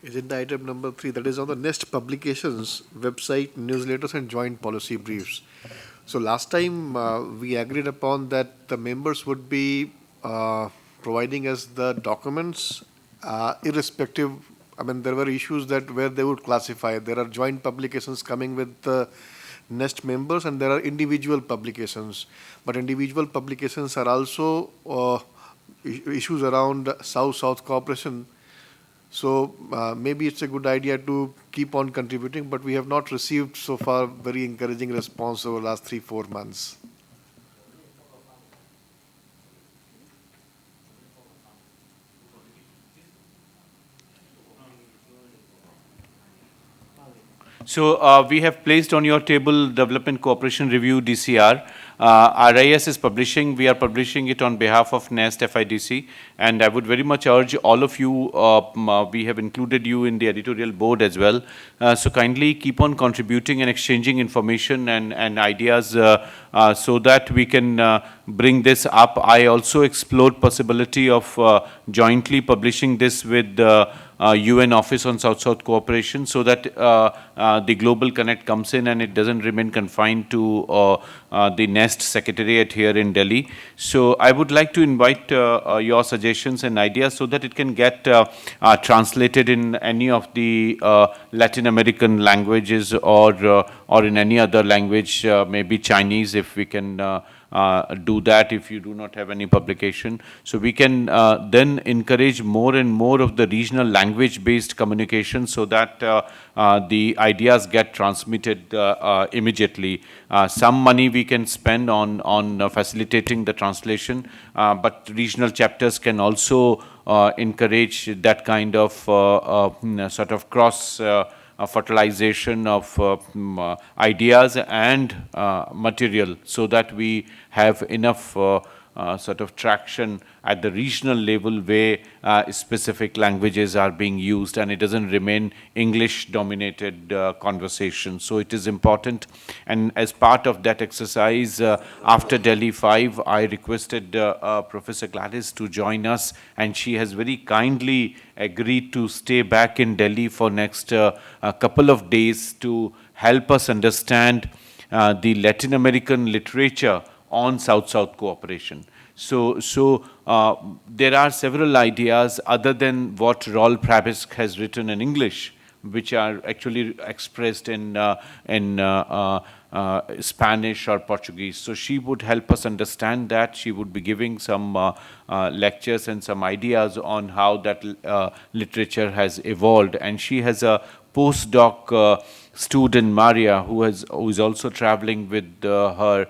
Agenda item number 3, that is on the NeST publications, website, newsletters, and joint policy briefs. So last time we agreed upon that the members would be providing us the documents irrespective. I mean, there were issues that where they would classify. There are joint publications coming with the NeST members, and there are individual publications. But individual publications are also issues around South-South cooperation. So maybe it's a good idea to keep on contributing, but we have not received so far very encouraging response over the last 3-4 months. So we have placed on your table Development Cooperation Review DCR. RIS is publishing. We are publishing it on behalf of NeST FIDC, and I would very much urge all of you. We have included you in the editorial board as well. So kindly keep on contributing and exchanging information and ideas so that we can bring this up. I also explored possibility of jointly publishing this with UN Office on South-South Cooperation, so that the Global Connect comes in and it doesn't remain confined to the NeST Secretariat here in Delhi. So I would like to invite your suggestions and ideas so that it can get translated in any of the Latin American languages or in any other language, maybe Chinese, if we can do that if you do not have any publication. So we can then encourage more and more of the regional language-based communication so that the ideas get transmitted immediately. Some money we can spend on facilitating the translation, but regional chapters can also encourage that kind of sort of cross fertilization of ideas and material, so that we have enough sort of traction at the regional level where specific languages are being used and it doesn't remain English dominated conversation. So it is important, and as part of that exercise after Delhi 5 I requested Professor Gladys to join us, and she has very kindly agreed to stay back in Delhi for next couple of days to help us understand the Latin American literature on South-South cooperation. So there are several ideas other than what Rolf Prabisk has written in English, which are actually expressed in Spanish or Portuguese. So she would help us understand that. She would be giving some lectures and some ideas on how that literature has evolved. And she has a postdoc student, Maria, who is also traveling with her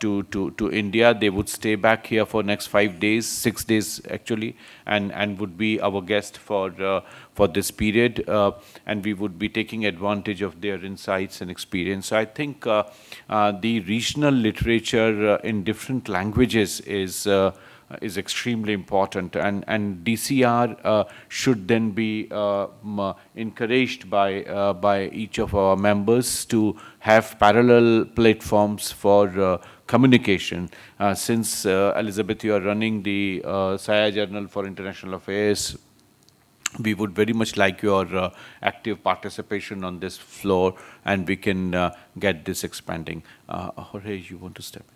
to India. They would stay back here for next 5 days, 6 days actually, and would be our guest for this period, and we would be taking advantage of their insights and experience. So I think the regional literature in different languages is extremely important, and DCR should then be encouraged by each of our members to have parallel platforms for communication. Since Elizabeth, you are running the SIA Journal for International Affairs, we would very much like your active participation on this floor, and we can get this expanding. Jorge, you want to step in?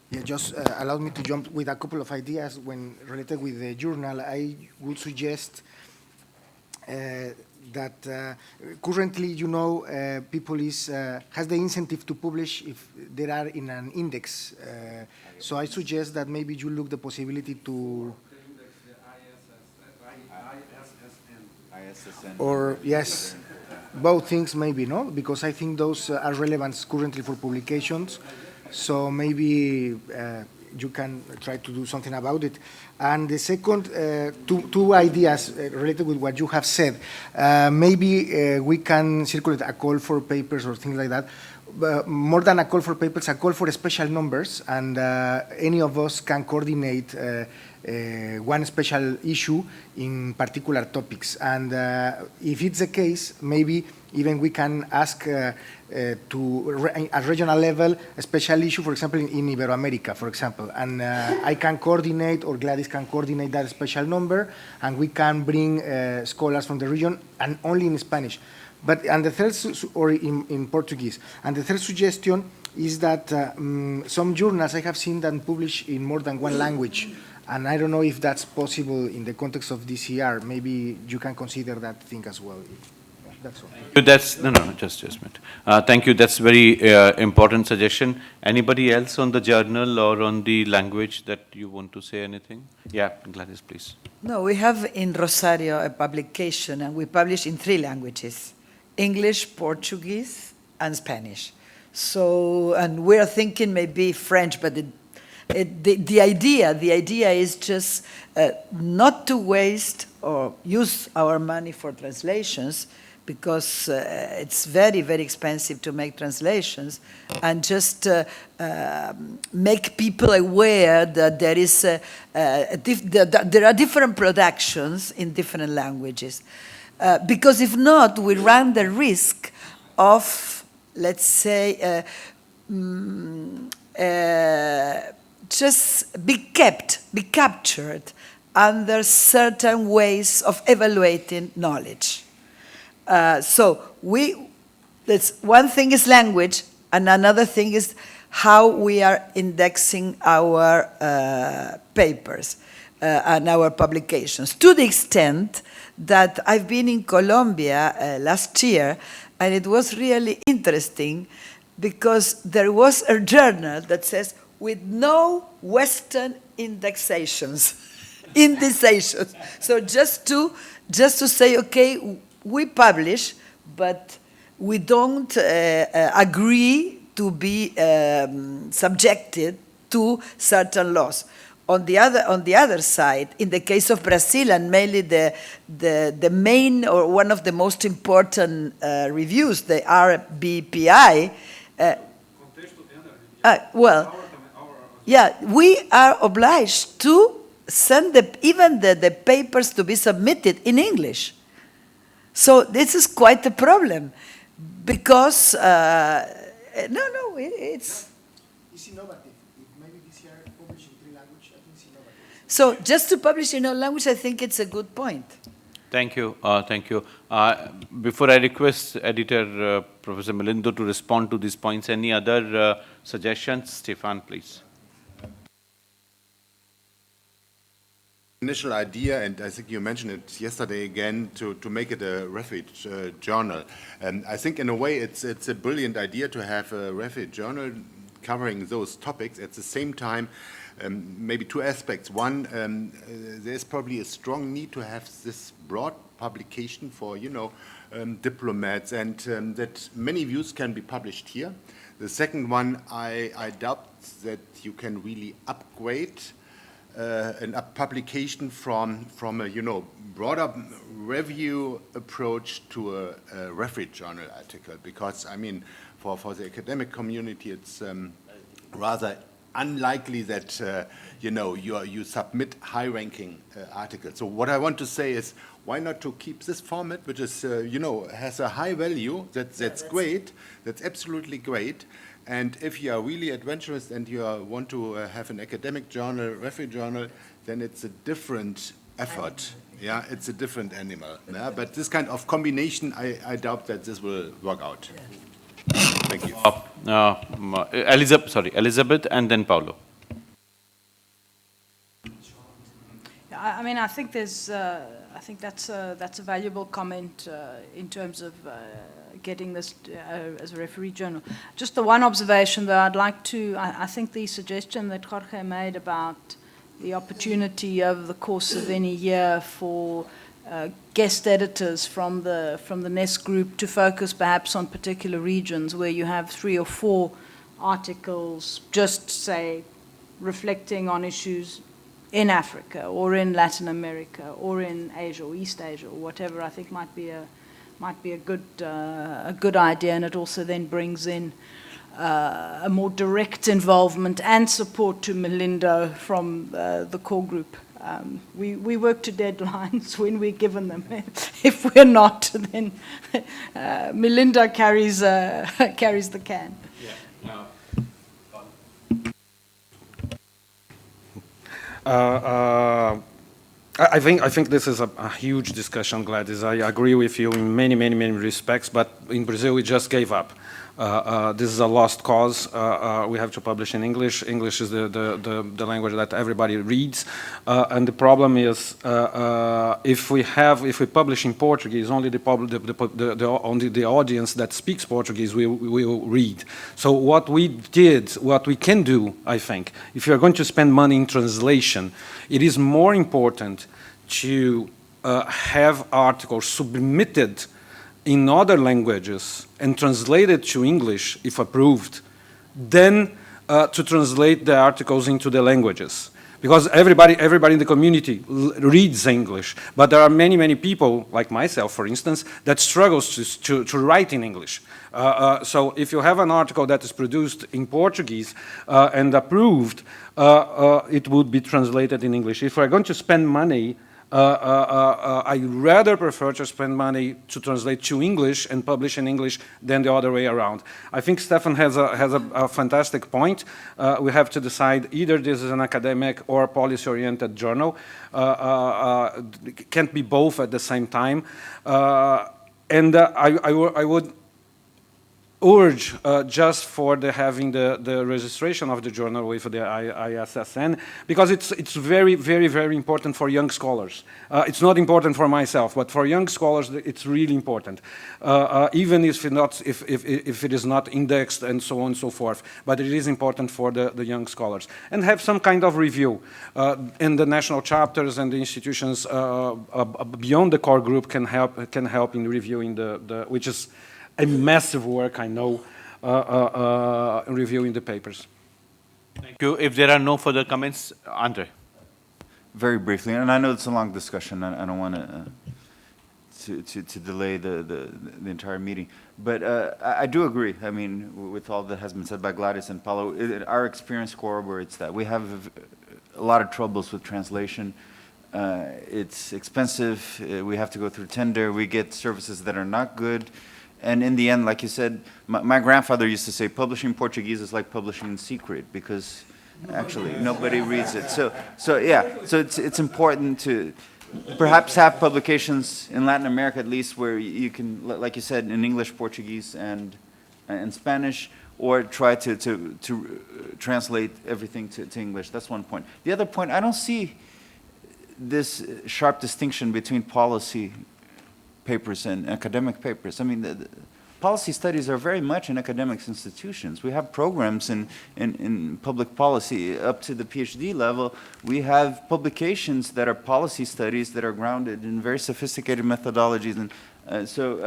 Yeah, just allow me to jump with a couple of ideas when related with the journal. I would suggest that currently, people has the incentive to publish if they are in an index. So I suggest that maybe you look the possibility to, or yes, both things maybe, no? Because I think those are relevant currently for publications. So maybe you can try to do something about it. And the second, two ideas related with what you have said. Maybe we can circulate a call for papers or things like that more than a call for papers, a call for special numbers, and any of us can coordinate one special issue in particular topics. And if it's the case, maybe even we can ask at regional level a special issue, for example, in Iberoamerica, for example. And I can coordinate, or Gladys can coordinate that special number, and we can bring scholars from the region, and only in Spanish. But, and the third, or in Portuguese. And the third suggestion is that some journals I have seen that publish in more than one language. And I don't know if that's possible in the context of DCR. Maybe you can consider that thing as well. That's all. That's, no, just a minute. Thank you, that's very important suggestion. Anybody else on the journal or on the language that you want to say anything? Yeah, Gladys, please. No, we have in Rosario a publication, and we publish in 3 languages: English, Portuguese, and Spanish. So, and we're thinking maybe French, but the idea is just not to waste or use our money for translations, because it's very, very expensive to make translations, and just make people aware that there is there are different productions in different languages. Because if not, we run the risk of, let's say, just be captured under certain ways of evaluating knowledge. So that's one thing is language, and another thing is how we are indexing our papers and our publications, to the extent that I've been in Colombia last year, and it was really interesting because there was a journal that says, with no Western indexations. So just to say, okay, we publish, but we don't agree to be subjected to certain laws. On the other side, in the case of Brazil, and mainly the main or one of the most important reviews, the RBPI, yeah, we are obliged to send even the papers to be submitted in English. So this is quite a problem, because it's innovative. Maybe this year publish in 3 languages, I think it's innovative. So just to publish in a language, I think it's a good point. Thank you. Thank you. Before I request Editor Professor Melindo to respond to these points, any other suggestions? Stefan, please. Initial idea, and I think you mentioned it yesterday again, to make it a refuge journal. And I think in a way it's a brilliant idea to have a refuge journal covering those topics. At the same time, maybe 2 aspects. One, there's probably a strong need to have this broad publication for, diplomats, and that many views can be published here. The second one, I doubt that you can really upgrade a publication from a broader review approach to a reference journal article, because I mean for the academic community it's rather unlikely that you submit high-ranking articles. So what I want to say is, why not to keep this format, which is has a high value. That's great. That's absolutely great. And if you are really adventurous and you want to have an academic journal, referee journal, then it's a different effort. Yeah, it's a different animal. Yeah? But this kind of combination, I doubt that this will work out. Thank you. Elizabeth, and then Paulo. I mean, I think there's, I think that's a valuable comment in terms of getting this as a referee journal. Just the one observation that I'd like to, I think the suggestion that Jorge made about the opportunity over the course of any year for guest editors from the NeST group to focus perhaps on particular regions where you have 3 or 4 articles, just say reflecting on issues in Africa or in Latin America or in Asia or East Asia or whatever, I think might be a good idea, and it also then brings in a more direct involvement and support to Melindo from the core group. We work to deadlines when we're given them. If we're not, then Melinda carries the can. I think this is a huge discussion, Gladys. I agree with you in many, many, many respects, but in Brazil we just gave up. This is a lost cause. We have to publish in English. English is the language that everybody reads, and the problem is if we publish in Portuguese, only the audience that speaks Portuguese will read. So what we can do, I think, if you are going to spend money in translation, it is more important to have articles submitted in other languages and translated to English, if approved, than to translate the articles into the languages. Because everybody in the community reads English, but there are many, many people, like myself, for instance, that struggles to write in English. So if you have an article that is produced in Portuguese and approved, it would be translated in English. If we're going to spend money, I rather prefer to spend money to translate to English and publish in English than the other way around. I think Stefan has a fantastic point. We have to decide either this is an academic or policy-oriented journal. It can't be both at the same time. And I would urge just for having the registration of the journal with the ISSN, because it's very, very, very important for young scholars. It's not important for myself, but for young scholars, it's really important. Even if it is not indexed and so on and so forth, but it is important for the young scholars. And have some kind of review. And the national chapters and the institutions beyond the core group can help in reviewing which is a massive work, I know, reviewing the papers. Thank you. If there are no further comments, Andre. Very briefly, and I know it's a long discussion. I don't want to delay the entire meeting, but I do agree. I mean, with all that has been said by Gladys and Paulo, our experience corroborates that. We have a lot of troubles with translation. It's expensive. We have to go through tender. We get services that are not good. And in the end, like you said, my grandfather used to say, publishing Portuguese is like publishing in secret, because actually nobody reads it. So yeah, so it's important to perhaps have publications in Latin America at least where you can, like you said, in English, Portuguese, and Spanish, or try to translate everything to English. That's one point. The other point, I don't see this sharp distinction between policy papers and academic papers. I mean, the policy studies are very much in academic institutions. We have programs in public policy up to the PhD level. We have publications that are policy studies that are grounded in very sophisticated methodologies. And so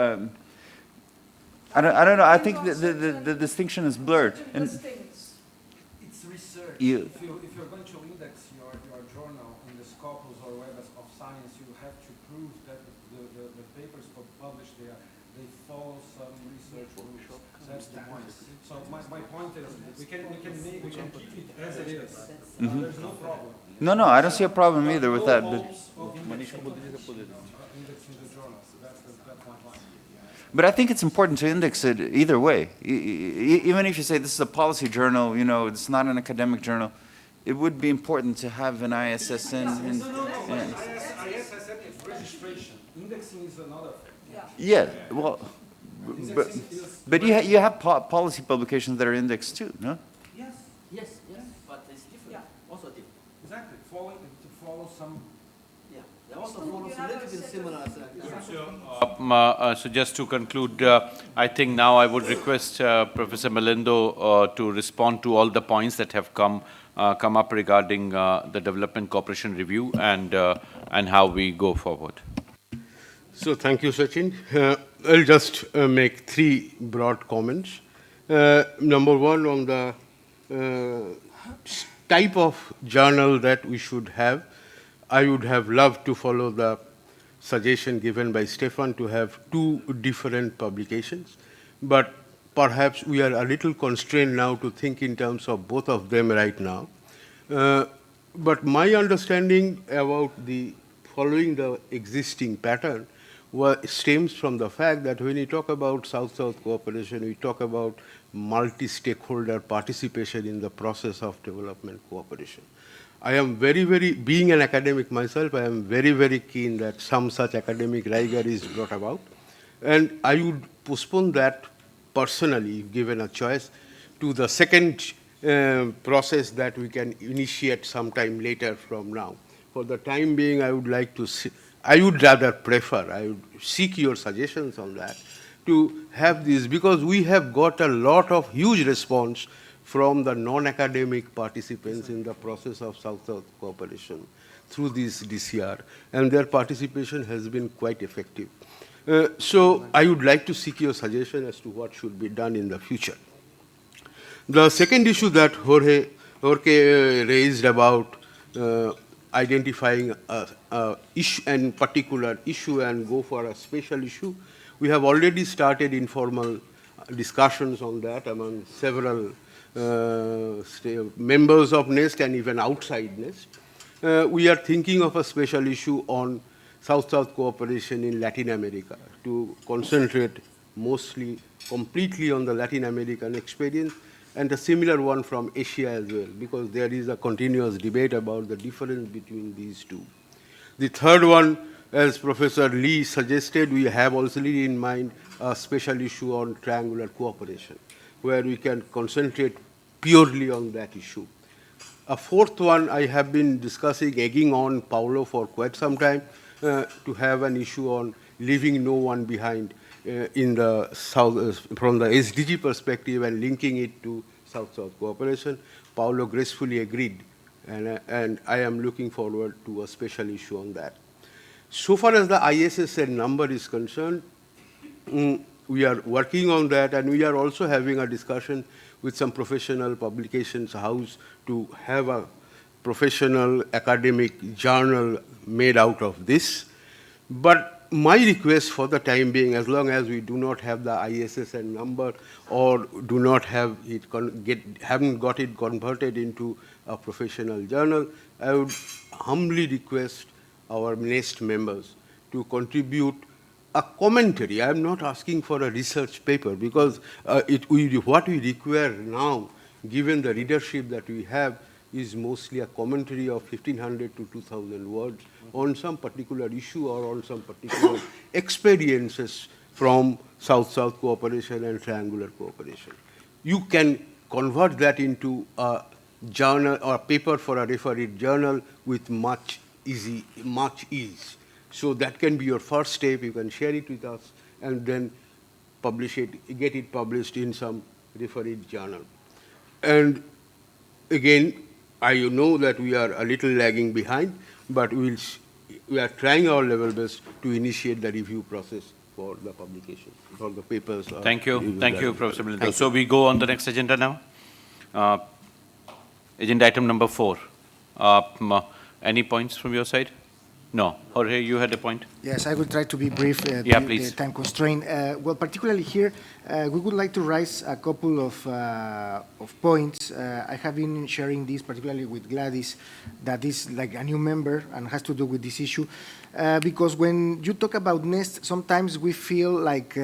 I don't know. I think the distinction is blurred. And It's research. If you're going to index your journal in the Scopus or Web of Science, you have to prove that the papers published there, they follow some research rules. That's the point. So my point is, we can keep it as it is. There's no problem. no, I don't see a problem either with that. But Indexing the journals. That's my point. But I think it's important to index it either way. Even if you say this is a policy journal, you know, it's not an academic journal, it would be important to have an ISSN. ISSN is registration. Indexing is another thing. Yeah, well, but you have policy publications that are indexed too, no? Yes, but it's different. Also different. Exactly. To follow some. Yeah, they also follow some little bit similar. So just to conclude, I think now I would request Professor Melindo to respond to all the points that have come up regarding the Development Cooperation Review and how we go forward. So thank you, Sachin. I'll just make three broad comments. Number one, on the type of journal that we should have, I would have loved to follow the suggestion given by Stefan to have two different publications. But perhaps we are a little constrained now to think in terms of both of them right now. But my understanding about the following the existing pattern stems from the fact that when we talk about South-South cooperation, we talk about multi-stakeholder participation in the process of development cooperation. I am being an academic myself, I am very keen that some such academic rigor is brought about. And I would postpone that personally, if given a choice, to the second process that we can initiate sometime later from now. For the time being, I would like to I would rather prefer, I would seek your suggestions on that, to have this, because we have got a lot of huge response from the non-academic participants in the process of South-South cooperation through this DCR, and their participation has been quite effective. So I would like to seek your suggestion as to what should be done in the future. The second issue that Jorge raised about identifying a issue and particular issue and go for a special issue, we have already started informal discussions on that among several members of NeST and even outside NeST. We are thinking of a special issue on South-South cooperation in Latin America to concentrate completely on the Latin American experience, and a similar one from Asia as well, because there is a continuous debate about the difference between these two. The third one, as Professor Lee suggested, we have also in mind a special issue on triangular cooperation, where we can concentrate purely on that issue. A fourth one, I have been discussing, egging on Paulo for quite some time, to have an issue on leaving no one behind in the South, from the SDG perspective, and linking it to South-South cooperation. Paulo gracefully agreed, and I am looking forward to a special issue on that. So far as the ISSN number is concerned, we are working on that, and we are also having a discussion with some professional publications house to have a professional academic journal made out of this. But my request for the time being, as long as we do not have the ISSN number or do not have it haven't got it converted into a professional journal, I would humbly request our NeST members to contribute a commentary. I am not asking for a research paper, because what we require now, given the readership that we have, is mostly a commentary of 1,500 to 2,000 words on some particular issue or on some particular experiences from South-South cooperation and triangular cooperation. You can convert that into a journal or a paper for a refereed journal with much ease. So that can be your first step. You can share it with us and then publish it, get it published in some refereed journal. And again, I know that we are a little lagging behind, but we are trying our level best to initiate the review process for the publication, for the papers. Thank you, Professor Melinda. So we go on the next agenda now. Agenda item number 4. Any points from your side? No. Jorge, you had a point? Yes, I will try to be brief. Yeah, please. The time constraint. Well, particularly here, we would like to raise a couple of points. I have been sharing this, particularly with Gladys, that is like a new member and has to do with this issue. Because when you talk about NeST, sometimes we feel like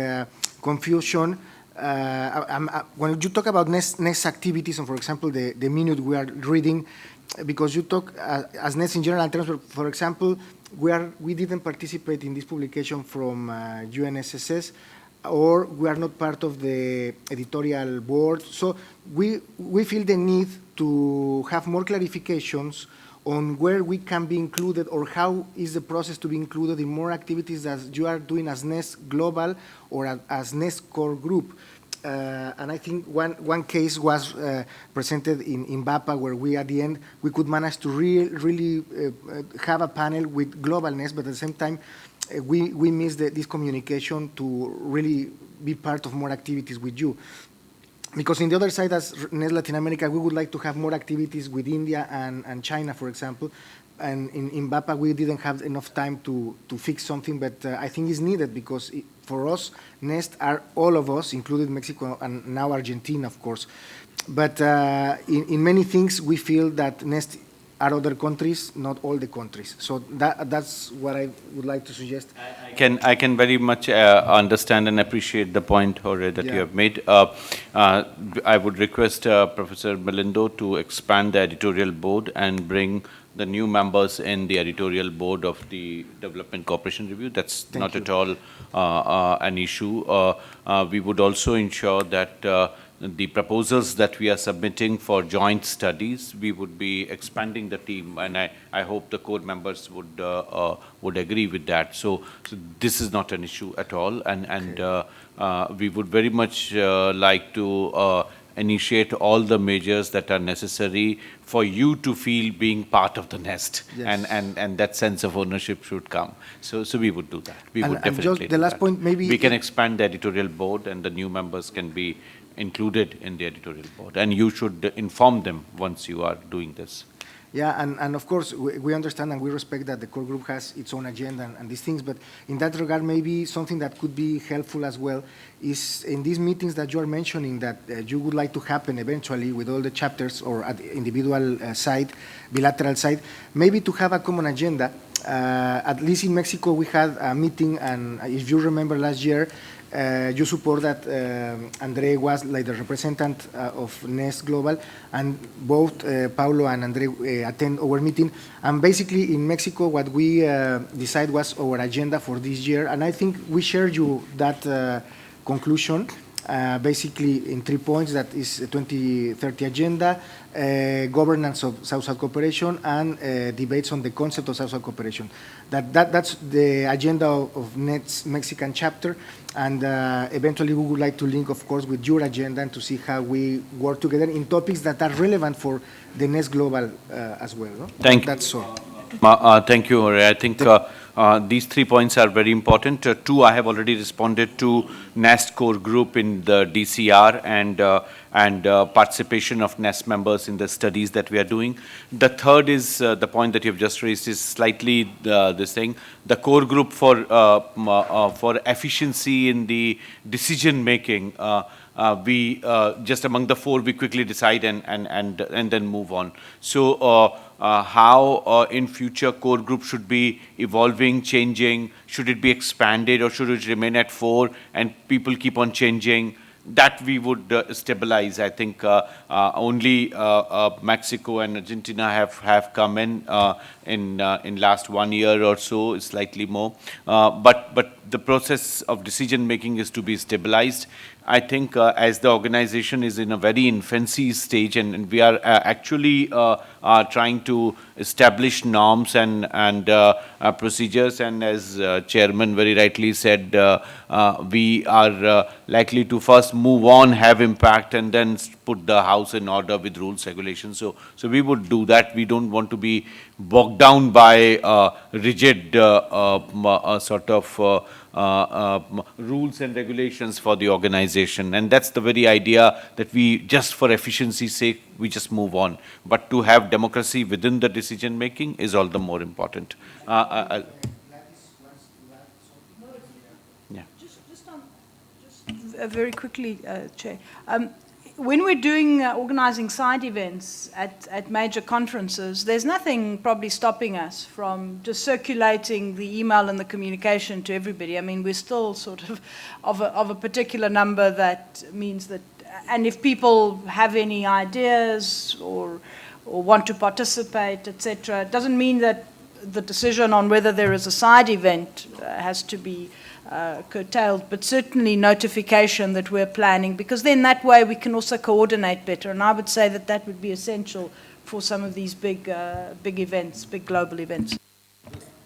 confusion. When you talk about NeST activities, and for example, the minute we are reading, because you talk as NeST in general terms, for example, we didn't participate in this publication from UNSSS, or we are not part of the editorial board. So we feel the need to have more clarifications on where we can be included, or how is the process to be included in more activities that you are doing as NeST Global or as NeST Core Group. And I think one case was presented in BAPA, where we, at the end, we could manage to really have a panel with Global NeST, but at the same time, we missed this communication to really be part of more activities with you. Because in the other side, as NeST Latin America, we would like to have more activities with India and China, for example. And in BAPA, we didn't have enough time to fix something, but I think it's needed, because for us, NeST are all of us, including Mexico and now Argentina, of course. But in many things, we feel that NeST are other countries, not all the countries. So that's what I would like to suggest. I can very much understand and appreciate the point, Jorge, that you have made. I would request Professor Melindo to expand the editorial board and bring the new members in the editorial board of the Development Cooperation Review. That's not at all an issue. We would also ensure that the proposals that we are submitting for joint studies, we would be expanding the team, and I hope the core members would agree with that. So this is not an issue at all, and we would very much like to initiate all the measures that are necessary for you to feel being part of the NeST, and that sense of ownership should come. So we would do that. We would definitely just the last point, maybe we can expand the editorial board, and the new members can be included in the editorial board, and you should inform them once you are doing this. Yeah, and of course, we understand and we respect that the core group has its own agenda and these things, but in that regard, maybe something that could be helpful as well is in these meetings that you are mentioning that you would like to happen eventually with all the chapters or at the individual side, bilateral side, maybe to have a common agenda. At least in Mexico, we had a meeting, and if you remember last year, you support that Andre was like the representative of NeST Global, and both Paulo and Andre attend our meeting. And basically in Mexico, what we decided was our agenda for this year, and I think we shared you that conclusion. Basically in 3 points, that is 2030 agenda, governance of South-South cooperation, and debates on the concept of South-South cooperation. That's the agenda of NeST Mexican chapter, and eventually we would like to link, of course, with your agenda and to see how we work together in topics that are relevant for the NeST Global as well. No? Thank you. That's all. Thank you, Jorge. I think these 3 points are very important. 2, I have already responded to NeST core group in the DCR and participation of NeST members in the studies that we are doing. The 3rd is the point that you have just raised is slightly this thing. The core group for efficiency in the decision making. We just among the 4 we quickly decide and then move on. So how in future core group should be evolving, changing? Should it be expanded or should it remain at 4 and people keep on changing? That we would stabilize. I think only Mexico and Argentina have come in last 1 year or so, slightly more. But the process of decision making is to be stabilized. I think as the organization is in a very infancy stage, and we are actually trying to establish norms and procedures, and as chairman very rightly said, we are likely to first move on, have impact, and then put the house in order with rules, regulations. So we would do that. We don't want to be bogged down by rigid sort of rules and regulations for the organization, and that's the very idea that we just for efficiency's sake we just move on, but to have democracy within the decision making is all the more important. Yeah. Very quickly, Chair. When we're doing organizing side events at major conferences, there's nothing probably stopping us from just circulating the email and the communication to everybody. I mean, we're still sort of a particular number. That means that, and if people have any ideas or want to participate, etc., it doesn't mean that the decision on whether there is a side event has to be curtailed, but certainly notification that we're planning, because then that way we can also coordinate better. And I would say that that would be essential for some of these big events, big global events.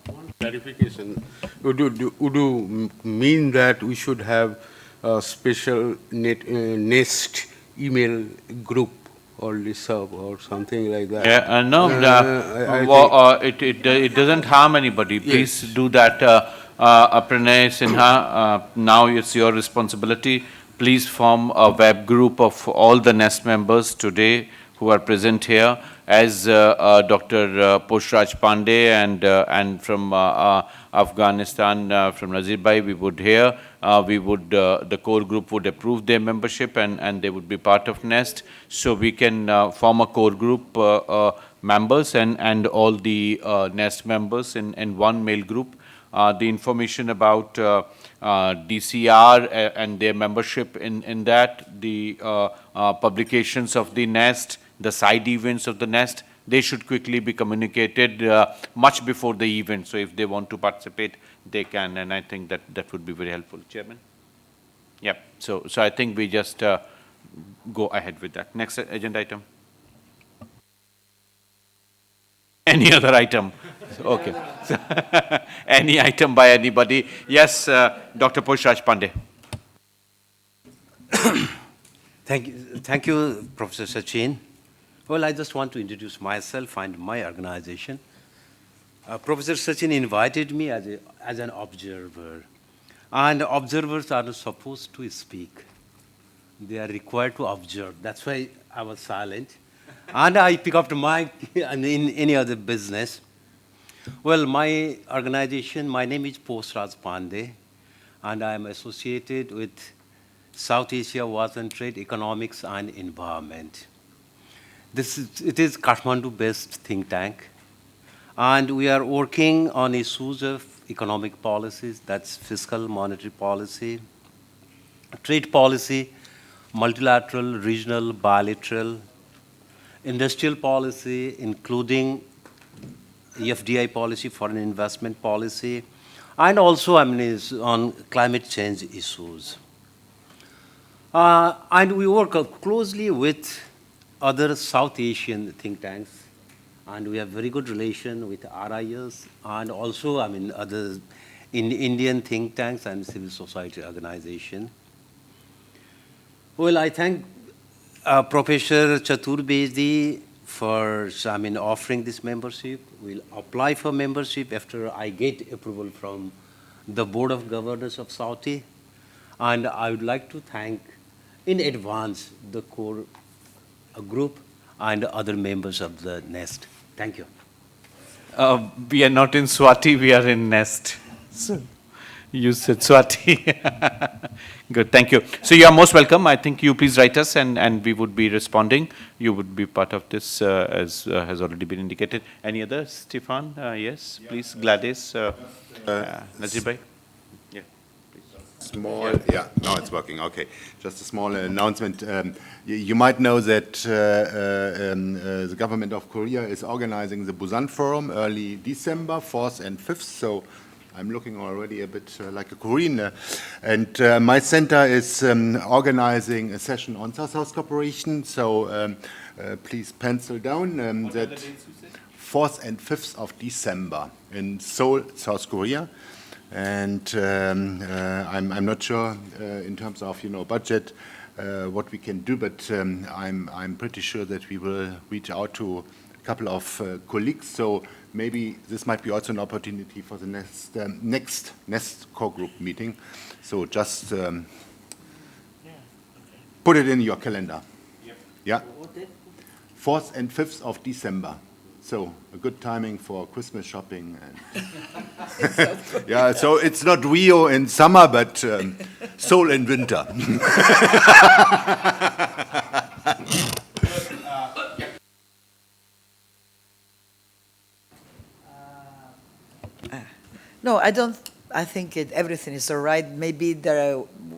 One clarification. Would you mean that we should have a special NeST email group or listserv or something like that? Yeah, no, it doesn't harm anybody. Please do that. Pranay Sinha, now it's your responsibility. Please form a web group of all the NeST members today who are present here as Dr. Poshraj Pandey and from Afghanistan, from Nazir Bhai, we would hear, the core group would approve their membership and they would be part of NeST. So we can form a core group members and all the NeST members in one mail group. The information about DCR and their membership in that, the publications of the NeST, the side events of the NeST, they should quickly be communicated much before the event. So if they want to participate, they can, and I think that would be very helpful. Chairman? Yeah, so I think we just go ahead with that. Next agenda item. Any other item? Okay. Any item by anybody? Yes, Dr. Poshraj Pandey. Thank you, Professor Sachin. Well, I just want to introduce myself and my organization. Professor Sachin invited me as an observer, and observers are not supposed to speak. They are required to observe. That's why I was silent. And I pick up the mic in any other business. Well, my organization, my name is Poshraj Pandey, and I am associated with South Asia Wars and Trade, Economics and Environment. It is Kathmandu-based think tank, and we are working on issues of economic policies, that's fiscal, monetary policy, trade policy, multilateral, regional, bilateral, industrial policy, including FDI policy, foreign investment policy, and also is on climate change issues. And we work closely with other South Asian think tanks, and we have very good relation with RIS and also, other Indian think tanks and civil society organization. Well, I thank Professor Chaturbedi for offering this membership. We'll apply for membership after I get approval from the Board of Governors of Saudi. And I would like to thank in advance the core group and other members of the NeST. Thank you. We are not in Swati, we are in NeST. So you said Swati. Good, thank you. So you are most welcome. I think you please write us and we would be responding. You would be part of this as has already been indicated. Any others? Stefan? Yes, please. Gladys? Nazir Bhai? Yeah, please. Small, yeah, now it's working, okay. Just a small announcement. You might know that the government of Korea is organizing the Busan Forum early December, 4th and 5th, so I'm looking already a bit like a Korean. And my center is organizing a session on South-South cooperation, so please pencil down that 4th and 5th of December in Seoul, South Korea. And I'm not sure in terms of budget what we can do, but I'm pretty sure that we will reach out to a couple of colleagues. So maybe this might be also an opportunity for the next NeST core group meeting. So just put it in your calendar. Yep. Yeah. 4th and 5th of December. So a good timing for Christmas shopping. And yeah, so it's not Rio in summer, but Seoul in winter. No, I don't. I think everything is all right. Maybe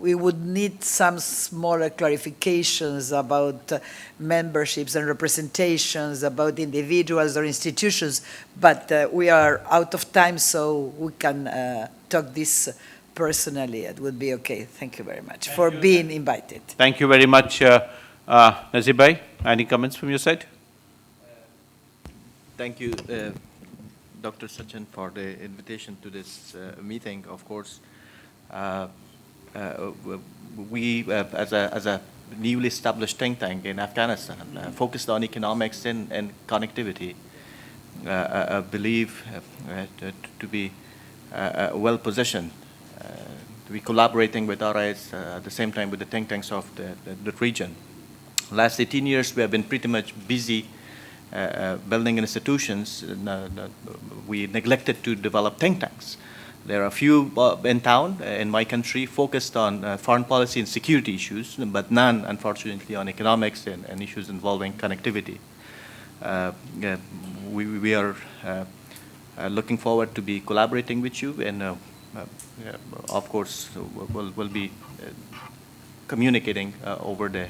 we would need some smaller clarifications about memberships and representations, about individuals or institutions, but we are out of time, so we can talk this personally. It would be okay. Thank you very much for being invited. Thank you very much. Nazir Bhai, any comments from your side? Thank you, Dr. Sachin, for the invitation to this meeting. Of course, we, as a newly established think tank in Afghanistan, focused on economics and connectivity, believe to be well positioned to be collaborating with RIS at the same time with the think tanks of the region. Last 18 years, we have been pretty much busy building institutions, we neglected to develop think tanks. There are a few in town, in my country, focused on foreign policy and security issues, but none, unfortunately, on economics and issues involving connectivity. We are looking forward to be collaborating with you, and of course, we'll be communicating over the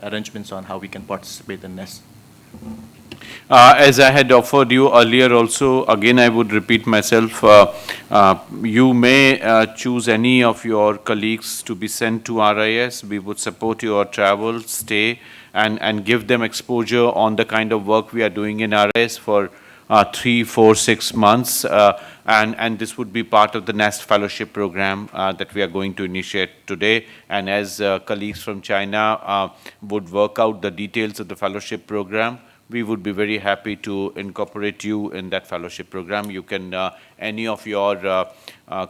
arrangements on how we can participate in NeST. As I had offered you earlier also, again, I would repeat myself, you may choose any of your colleagues to be sent to RIS. We would support your travel, stay, and give them exposure on the kind of work we are doing in RIS for 3, 4, 6 months. And this would be part of the NeST fellowship program that we are going to initiate today. And as colleagues from China would work out the details of the fellowship program, we would be very happy to incorporate you in that fellowship program. You can, any of your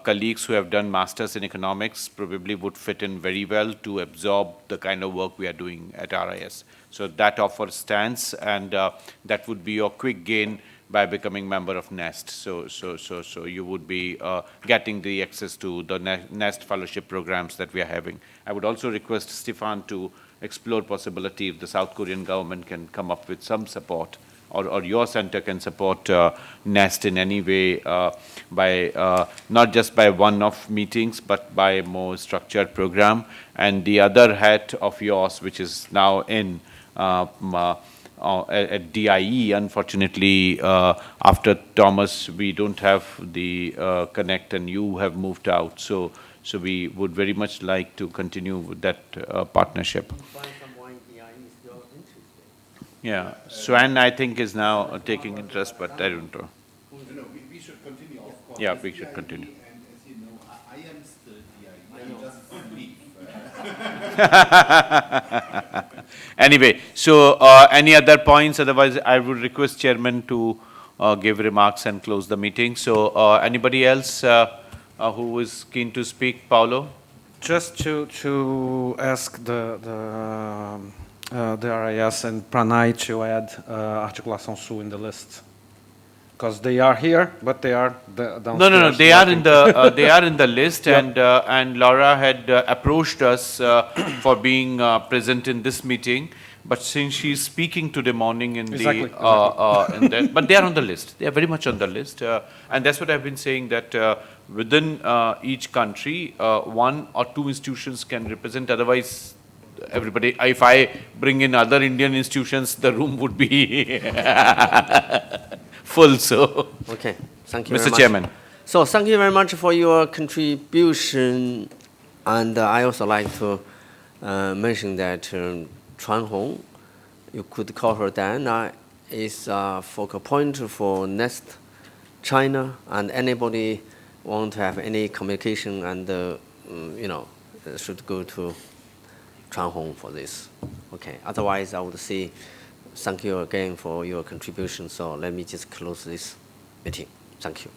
colleagues who have done masters in economics probably would fit in very well to absorb the kind of work we are doing at RIS. So that offer stands, and that would be your quick gain by becoming member of NeST. So you would be getting the access to the NeST fellowship programs that we are having. I would also request Stefan to explore possibility if the South Korean government can come up with some support, or your center can support NeST in any way by not just by one-off meetings, but by a more structured program. And the other hat of yours, which is now in at DIE, unfortunately, after Thomas, we don't have the connect, and you have moved out. So we would very much like to continue with that partnership. Yeah, Swan, I think, is now taking interest, but I don't know. No, we should continue, of course. Yeah, we should continue. And as you know, I am still DIE. I just leave. Anyway, so any other points? Otherwise, I would request Chairman to give remarks and close the meeting. So anybody else who is keen to speak? Paulo? Just to ask the RIS and Pranay to add Articulação Sul in the list, because they are here, but they are downstairs. No. They are in the they are in the list, yeah. And Laura had approached us for being present in this meeting. But since she's speaking today morning in exactly. in that, but they are on the list. They are very much on the list, and that's what I've been saying, that within each country, 1 or 2 institutions can represent. Otherwise, everybody. If I bring in other Indian institutions, the room would be full. So, okay, thank you, Mr. Chairman. So, thank you very much for your contribution, and I also like to mention that. Chuan Hong, you could call her Diana, is a focal point for NeST China, and anybody want to have any communication and, should go to Chuan Hong for this. Okay, otherwise I would say thank you again for your contribution. So let me just close this meeting. Thank you.